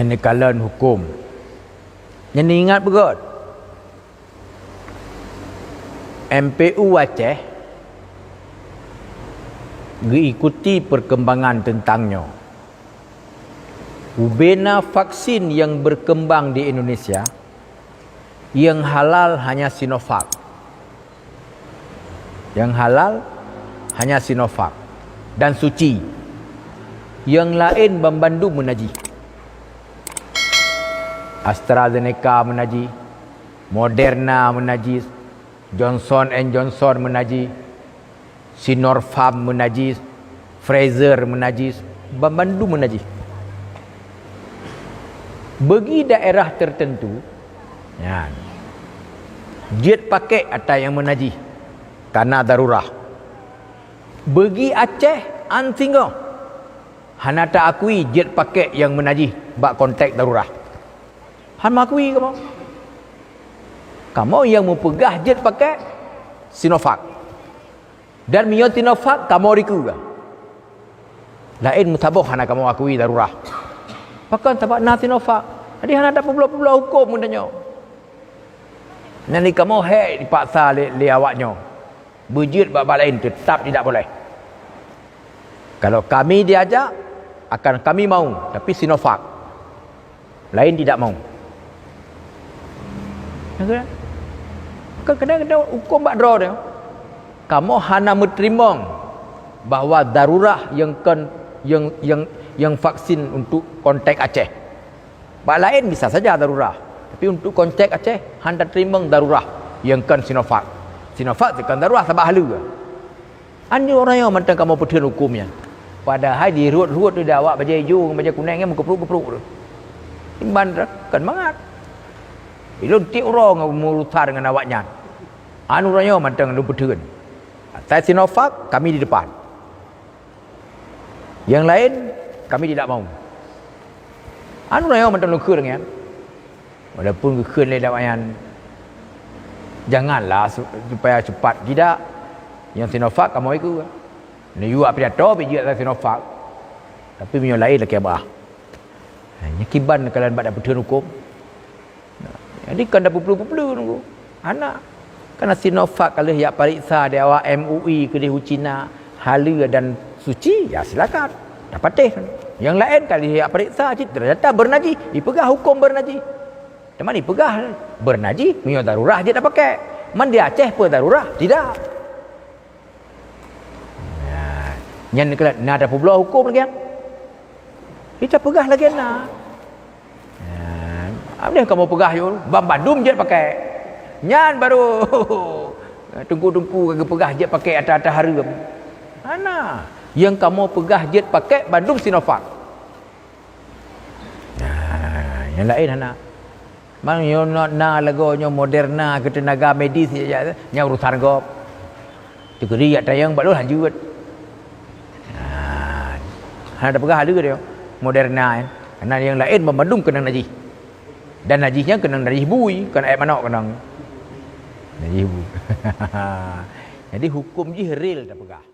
Yang dikalan hukum. Yang ingat begot. MPU Aceh mengikuti perkembangan tentangnya. Ubena vaksin yang berkembang di Indonesia yang halal hanya Sinovac. Yang halal hanya Sinovac dan suci. Yang lain membandu menaji. AstraZeneca menaji, Moderna menaji, Johnson & Johnson menaji, Sinopharm menaji, Pfizer menaji, membandu menaji. Bagi daerah tertentu, ya, jet pakai ada yang menaji karena darurah. Bagi Aceh, antingo, hana tak akui jet pakai yang menaji bak kontak darurah. Han makui kamu. Kamu yang mempegah jet pakai Sinovac. Dan mio Sinovac kamu riku ke? Lain mutabah hana kamu akui darurah. Pakan tabak na Sinovac. Jadi hana tak pulau-pulau hukum mudahnya. Nanti kamu dipaksa le awaknya. Berjet bab lain tetap tidak boleh. Kalau kami diajak akan kami mau, tapi Sinovac. Lain tidak mau. Kadang-kadang hukum bak draw dia. Kamu hana menerima bahawa darurah yang vaksin untuk kontak Aceh. Bak lain bisa saja darurah. Tapi untuk kontak Aceh hana terima darurah yang kan Sinovac. Sinovac kan darurah sabah halu. Anjur orang yang mentang kamu pertuan hukumnya. Padahal di ruut-ruut tu dah awak baju hijau, baju kuning yang kepruk-kepruk tu. Timban kan mangat. Bila ti orang merutar dengan awaknya. Anu raya mantang lu pertuan. Saya Sinovac, kami di depan. Yang lain kami tidak mau. Anu raya mantang lu keur dengan. Walaupun keur le dawayan. Janganlah supaya cepat tidak. Yang Sinovac kamu ikut. Ni you apa dia tahu biji atas Sinovac. Tapi punya lain lagi abah. Hanya kiban kalian pada pertuan hukum. Jadi kan dah puplu-puplu nunggu. Anak. Karena Sinovac kalau yang periksa dia awak MUI ke di Cina, hala dan suci, ya silakan. Dapat teh. Yang lain kali yang periksa ternyata bernaji, dipegah hukum bernaji. Teman dipegah bernaji, punya darurah dia tak pakai. Man dia Aceh pun darurah, tidak. Yang nak ada pula hukum lagi. Kita pegah lagi nak. Apa dia kamu pegah yul? Bandung je pakai. Nyan baru tunggu-tunggu pegah je pakai atas-atas hari. Mana? Yang kamu pegah jet pakai Bandung Sinovac. Yang lain anak. Mang yo na lagonya Moderna ke tenaga medis ya nya urusan go. Tegeri ada yang baru lanjut. Ada pegah ada dia Moderna karena yang lain membandung kena najis. Dan najisnya kena najis bui, kan air manok kena najis bui. Jadi hukum je real dah pegah.